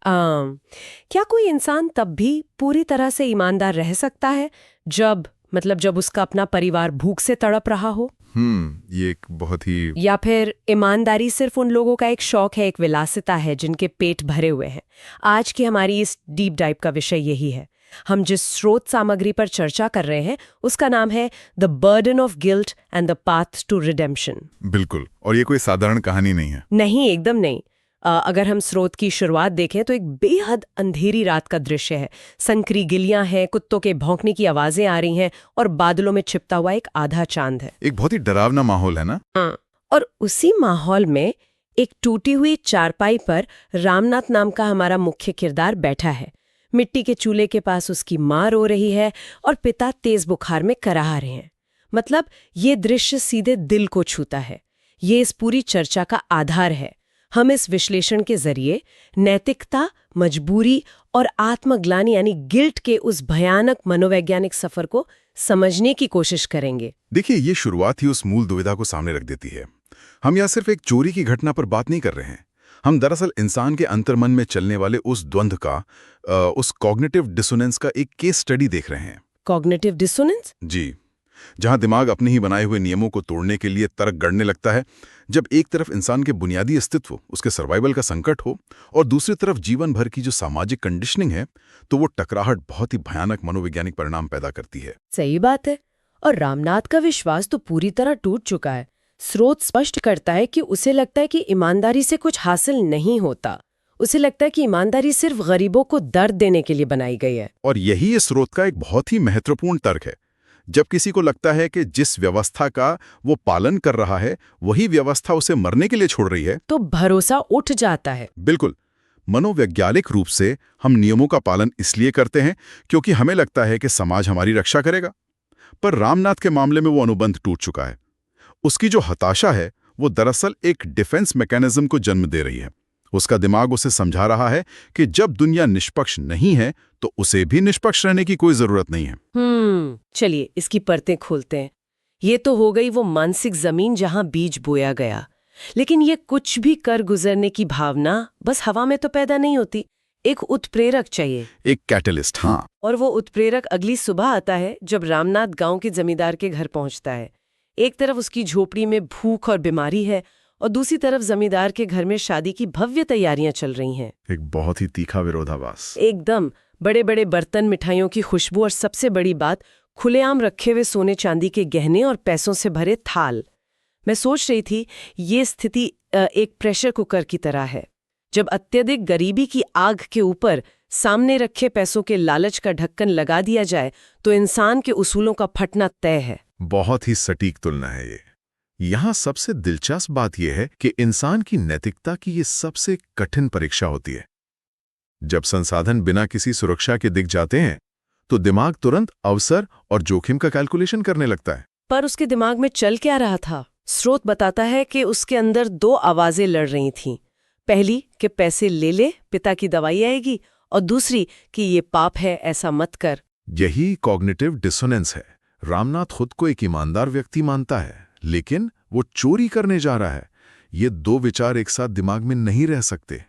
क्या कोई इंसान तब भी पूरी तरह से ईमानदार रह सकता है जब उसका अपना परिवार भूख से तड़प रहा हो? ये एक बहुत ही या फिर ईमानदारी सिर्फ उन लोगों का एक शौक है, एक विलासिता है जिनके पेट भरे हुए हैं? आज की हमारी इस डीप डाइव का विषय यही है। हम जिस स्रोत सामग्री पर चर्चा कर रहे हैं उसका नाम है the burden of guilt and the path to redemption. बिल्कुल, और ये कोई साधारण कहानी नहीं है। नहीं, एकदम नहीं। अगर हम स्रोत की शुरुआत देखें तो एक बेहद अंधेरी रात का दृश्य है। संकरी गिलियां हैं, कुत्तों के भौंकने की आवाजें आ रही हैं और बादलों में छिपता हुआ एक आधा चांद है। एक बहुत ही डरावना माहौल है ना? हाँ, और उसी माहौल में एक टूटी हुई चारपाई पर रामनाथ नाम का हमारा मुख्य किरदार बैठा है। मिट्टी के चूल्हे के पास उसकी माँ रो रही है और पिता तेज बुखार में कराह रहे हैं। मतलब ये दृश्य सीधे दिल को छूता है। ये इस पूरी चर्चा का आधार है। हम इस विश्लेषण के जरिए नैतिकता, मजबूरी और आत्मग्लानि यानी गिल्ट के उस भयानक मनोवैज्ञानिक सफर को समझने की कोशिश करेंगे। देखिए, ये शुरुआत ही उस मूल दुविधा को सामने रख देती है। हम यहाँ सिर्फ एक चोरी की घटना पर बात नहीं कर रहे हैं। हम दरअसल इंसान के अंतर्मन में चलने वाले उस द्वंद्व का, उस कॉग्निटिव डिसोनेंस का एक केस स्टडी देख रहे हैं। Cognitive dissonance? जी, जहां दिमाग अपने ही बनाए हुए नियमों को तोड़ने के लिए तर्क गढ़ने लगता है। जब एक तरफ इंसान के बुनियादी अस्तित्व, उसके सर्वाइवल का संकट हो, और दूसरी तरफ जीवन भर की जो सामाजिक कंडीशनिंग है, तो वो टकराहट बहुत ही भयानक मनोवैज्ञानिक परिणाम पैदा करती है। सही बात है। और रामनाथ का विश्वास तो पूरी तरह टूट चुका है। स्रोत स्पष्ट करता है कि उसे लगता है कि ईमानदारी से कुछ हासिल नहीं होता। उसे लगता है कि ईमानदारी सिर्फ गरीबों को दर्द देने के लिए बनाई गई है। और यही इस स्रोत का एक बहुत ही महत्वपूर्ण तर्क है। जब किसी को लगता है कि जिस व्यवस्था का वो पालन कर रहा है वही व्यवस्था उसे मरने के लिए छोड़ रही है, तो भरोसा उठ जाता है। बिल्कुल। मनोवैज्ञानिक रूप से हम नियमों का पालन इसलिए करते हैं क्योंकि हमें लगता है कि समाज हमारी रक्षा करेगा। पर रामनाथ के मामले में वो अनुबंध टूट चुका है। उसकी जो हताशा है वो दरअसल एक डिफेंस मैकेनिज्म को जन्म दे रही है। उसका दिमाग उसे समझा रहा है कि जब दुनिया निष्पक्ष नहीं है तो उसे भी निष्पक्ष रहने की कोई जरूरत नहीं है। चलिए इसकी परतें खोलते हैं। ये तो हो गई वो मानसिक जमीन जहां बीज बोया गया। लेकिन ये कुछ भी कर गुजरने की भावना बस हवा में तो पैदा नहीं होती। एक उत्प्रेरक चाहिए, एक कैटलिस्ट। हाँ, और वो उत्प्रेरक अगली सुबह आता है जब रामनाथ गांव के जमींदार के घर पहुंचता है। एक तरफ उसकी झोपड़ी में भूख और बीमारी है और दूसरी तरफ जमींदार के घर में शादी की भव्य तैयारियां चल रही हैं। एक बहुत ही तीखा विरोधाभास। एकदम। बड़े बड़े बर्तन, मिठाइयों की खुशबू और सबसे बड़ी बात, खुलेआम रखे हुए सोने चांदी के गहने और पैसों से भरे थाल। मैं सोच रही थी ये स्थिति एक प्रेशर कुकर की तरह है। जब अत्यधिक गरीबी की आग के ऊपर सामने रखे पैसों के लालच का ढक्कन लगा दिया जाए तो इंसान के उसूलों का फटना तय है। बहुत ही सटीक तुलना है ये। यहाँ सबसे दिलचस्प बात यह है कि इंसान की नैतिकता की ये सबसे कठिन परीक्षा होती है। जब संसाधन बिना किसी सुरक्षा के दिख जाते हैं तो दिमाग तुरंत अवसर और जोखिम का कैलकुलेशन करने लगता है। पर उसके दिमाग में चल क्या रहा था? स्रोत बताता है कि उसके अंदर दो आवाजें लड़ रही थीं। पहली कि पैसे ले ले, पिता की दवाई आएगी, और दूसरी कि ये पाप है, ऐसा मत कर। यही कॉग्निटिव डिसोनेंस है। रामनाथ खुद को एक ईमानदार व्यक्ति मानता है, लेकिन वो चोरी करने जा रहा है। ये दो विचार एक साथ दिमाग में नहीं रह सकते।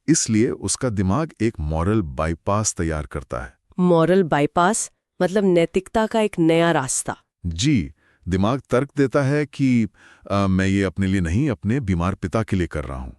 इसलिए उसका दिमाग एक मॉरल बाईपास तैयार करता है। मॉरल बाईपास मतलब नैतिकता का एक नया रास्ता। जी, दिमाग तर्क देता है कि मैं ये अपने लिए नहीं, अपने बीमार पिता के लिए कर रहा हूं।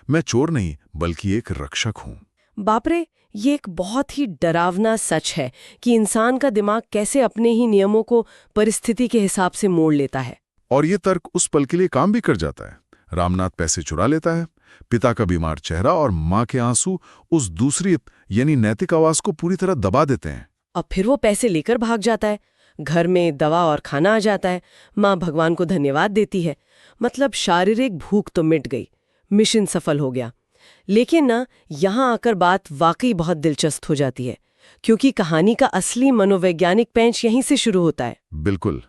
मैं चोर नहीं बल्कि एक रक्षक हूं। बाप रे, ये एक बहुत ही डरावना सच है कि इंसान का दिमाग कैसे अपने ही नियमों को परिस्थिति के हिसाब से मोड़ लेता है। और ये तर्क उस पल के लिए काम भी कर जाता है। रामनाथ पैसे चुरा लेता है। पिता का बीमार चेहरा और माँ के आंसू उस दूसरी यानी नैतिक आवाज को पूरी तरह दबा देते हैं। अब फिर वो पैसे लेकर भाग जाता है। घर में दवा और खाना आ जाता है। माँ भगवान को धन्यवाद देती है। मतलब शारीरिक भूख तो मिट गई, मिशन सफल हो गया। लेकिन ना, यहाँ आकर बात वाकई बहुत दिलचस्प हो जाती है, क्योंकि कहानी का असली मनोवैज्ञानिक पेंच यहीं से शुरू होता है। बिल्कुल,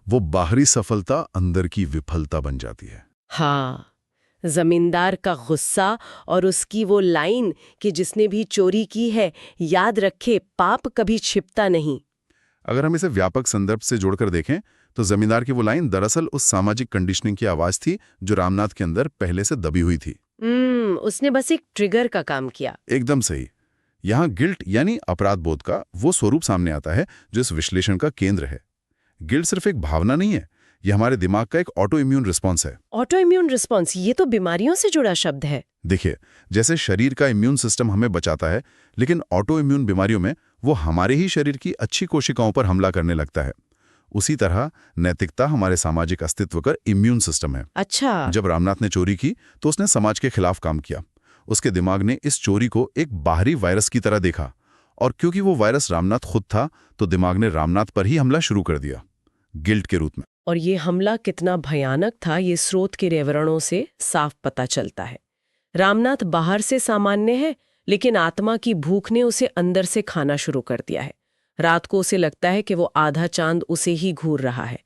वो बाहरी सफलता अंदर की विफलता बन जाती है। हाँ, जमींदार का गुस्सा और उसकी वो लाइन कि जिसने भी चोरी की है याद रखे पाप कभी छिपता नहीं। अगर हम इसे व्यापक संदर्भ से जोड़कर देखें तो जमींदार की वो लाइन दरअसल उस सामाजिक कंडीशनिंग की आवाज थी जो रामनाथ के अंदर पहले से दबी हुई थी। उसने बस एक ट्रिगर का काम किया। एकदम सही। यहाँ गिल्ट यानी अपराध बोध का वो स्वरूप सामने आता है जो इस विश्लेषण का केंद्र है। गिल्ट सिर्फ एक भावना नहीं है, यह हमारे दिमाग का एक ऑटो इम्यून रिस्पॉन्स है। ऑटो इम्यून रिस्पॉन्स, ये तो बीमारियों से जुड़ा शब्द है। देखिए, जैसे शरीर का इम्यून सिस्टम हमें बचाता है, लेकिन ऑटो इम्यून बीमारियों में वो हमारे ही शरीर की अच्छी कोशिकाओं पर हमला करने लगता है। उसी तरह नैतिकता हमारे सामाजिक अस्तित्व का इम्यून सिस्टम है। अच्छा। जब रामनाथ ने चोरी की तो उसने समाज के खिलाफ काम किया। उसके दिमाग ने इस चोरी को एक बाहरी वायरस की तरह देखा, और क्योंकि वो वायरस रामनाथ खुद था, तो दिमाग ने रामनाथ पर ही हमला शुरू कर दिया, गिल्ट के रूप में। और ये हमला कितना भयानक था, ये स्रोत के विवरणों से साफ पता चलता है। रामनाथ बाहर से सामान्य है, लेकिन आत्मा की भूख ने उसे अंदर से खाना शुरू कर दिया है। रात को उसे लगता है कि वो आधा चांद उसे ही घूर रहा है।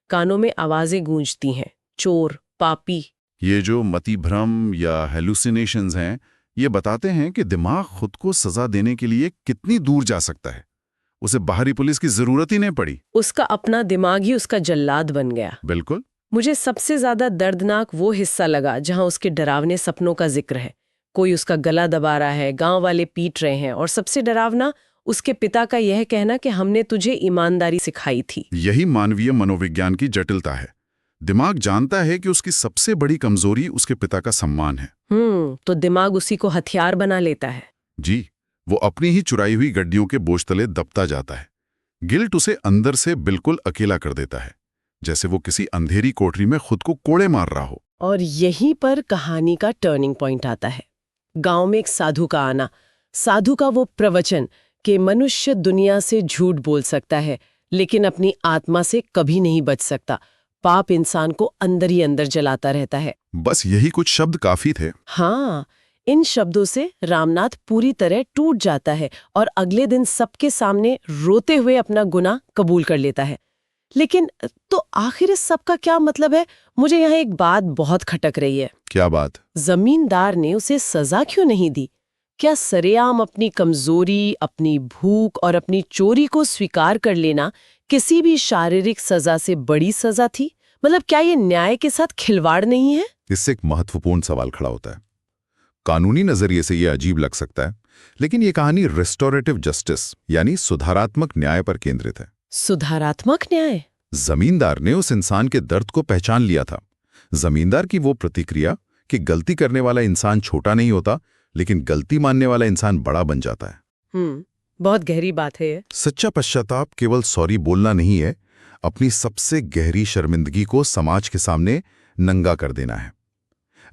कानों में आवाजें गूंजती हैं, चोर, पापी। ये जो मतिभ्रम या हेलुसिनेशंस हैं, ये बताते हैं कि दिमाग खुद को सजा देने के लिए कितनी दूर जा सकता है। उसे बाहरी पुलिस की जरूरत ही नहीं पड़ी। उसका अपना दिमाग ही उसका जल्लाद बन गया। बिल्कुल। मुझे सबसे ज्यादा दर्दनाक वो हिस्सा लगा जहां उसके डरावने सपनों का जिक्र है। कोई उसका गला दबा रहा है, गांव वाले पीट रहे हैं, और सबसे डरावना उसके पिता का यह कहना कि हमने तुझे ईमानदारी सिखाई थी। यही मानवीय मनोविज्ञान की जटिलता है। दिमाग जानता है कि उसकी सबसे बड़ी कमजोरी उसके पिता का सम्मान है। तो दिमाग उसी को हथियार बना लेता है। जी, वो अपनी ही चुराई हुई गड्डियों के बोझ तले दबता जाता है। गिल्ट उसे अंदर से बिल्कुल अकेला कर देता है, जैसे वो किसी अंधेरी कोठरी में खुद को कोड़े मार रहा हो। और यहीं पर कहानी का टर्निंग पॉइंट आता है। गांव में एक साधु का आना, साधु का वो प्रवचन कि मनुष्य दुनिया से झूठ बोल सकता है, लेकिन अपनी आत्मा से कभी नहीं बच सकता। पाप इंसान को अंदर ही अंदर जलाता रहता है। बस यही कुछ शब्द काफी थे। हाँ, इन शब्दों से रामनाथ पूरी तरह टूट जाता है और अगले दिन सबके सामने रोते हुए अपना गुनाह कबूल कर लेता है। लेकिन तो आखिर इस सब का क्या मतलब है? मुझे यहाँ एक बात बहुत खटक रही है। क्या बात? जमींदार ने उसे सजा क्यों नहीं दी? क्या सरेआम अपनी कमजोरी, अपनी भूख और अपनी चोरी को स्वीकार कर लेना किसी भी शारीरिक सजा से बड़ी सजा थी? मतलब क्या ये न्याय के साथ खिलवाड़ नहीं है? इससे एक महत्वपूर्ण सवाल खड़ा होता है। कानूनी नजरिए से यह अजीब लग सकता है, लेकिन ये कहानी रिस्टोरेटिव जस्टिस यानी सुधारात्मक न्याय पर केंद्रित है। सुधारात्मक न्याय? जमींदार ने उस इंसान के दर्द को पहचान लिया था। जमींदार की वो प्रतिक्रिया कि गलती करने वाला इंसान छोटा नहीं होता, लेकिन गलती मानने वाला इंसान बड़ा बन जाता है। बहुत गहरी बात है ये। सच्चा पश्चाताप केवल सॉरी बोलना नहीं है, अपनी सबसे गहरी शर्मिंदगी को समाज के सामने नंगा कर देना है।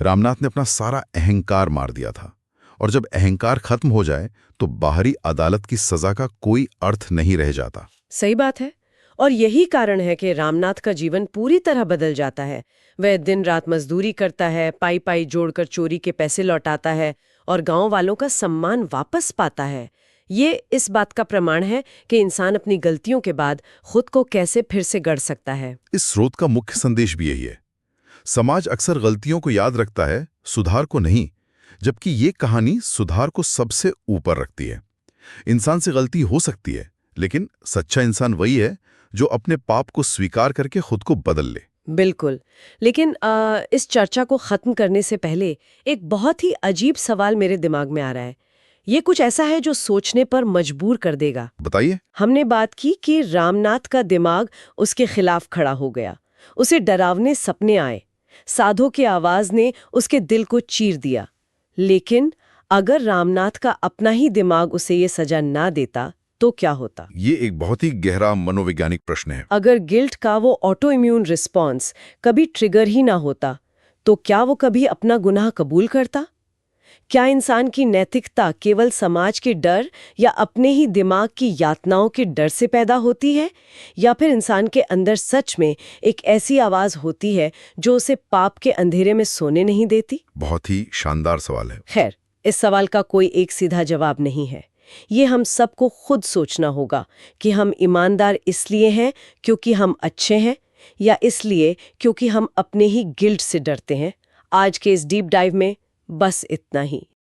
रामनाथ ने अपना सारा अहंकार मार दिया था, और जब अहंकार खत्म हो जाए तो बाहरी अदालत की सजा का कोई अर्थ नहीं रह जाता। सही बात है, और यही कारण है कि रामनाथ का जीवन पूरी तरह बदल जाता है। वह दिन रात मजदूरी करता है, पाई पाई जोड़कर चोरी के पैसे लौटाता है और गांव वालों का सम्मान वापस पाता है। ये इस बात का प्रमाण है कि इंसान अपनी गलतियों के बाद खुद को कैसे फिर से गढ़ सकता है। इस स्रोत का मुख्य संदेश भी यही है। समाज अक्सर गलतियों को याद रखता है, सुधार को नहीं, जबकि ये कहानी सुधार को सबसे ऊपर रखती है। इंसान से गलती हो सकती है, लेकिन सच्चा इंसान वही है जो अपने पाप को स्वीकार करके खुद को बदल ले। बिल्कुल। लेकिन इस चर्चा को खत्म करने से पहले एक बहुत ही अजीब सवाल मेरे दिमाग में आ रहा है। ये कुछ ऐसा है जो सोचने पर मजबूर कर देगा। बताइए। हमने बात की कि रामनाथ का दिमाग उसके खिलाफ खड़ा हो गया, उसे डरावने सपने आए, साधु की आवाज ने उसके दिल को चीर दिया। लेकिन अगर रामनाथ का अपना ही दिमाग उसे ये सजा ना देता तो क्या होता? ये एक बहुत ही गहरा मनोवैज्ञानिक प्रश्न है। अगर गिल्ट का वो ऑटो इम्यून रिस्पॉन्स कभी ट्रिगर ही ना होता, तो क्या वो कभी अपना गुनाह कबूल करता? क्या इंसान की नैतिकता केवल समाज के डर या अपने ही दिमाग की यातनाओं के डर से पैदा होती है, या फिर इंसान के अंदर सच में एक ऐसी आवाज होती है जो उसे पाप के अंधेरे में सोने नहीं देती? बहुत ही शानदार सवाल है। खैर, इस सवाल का कोई एक सीधा जवाब नहीं है। ये हम सबको खुद सोचना होगा कि हम ईमानदार इसलिए हैं क्योंकि हम अच्छे हैं, या इसलिए क्योंकि हम अपने ही गिल्ट से डरते हैं। आज के इस डीप डाइव में बस इतना ही।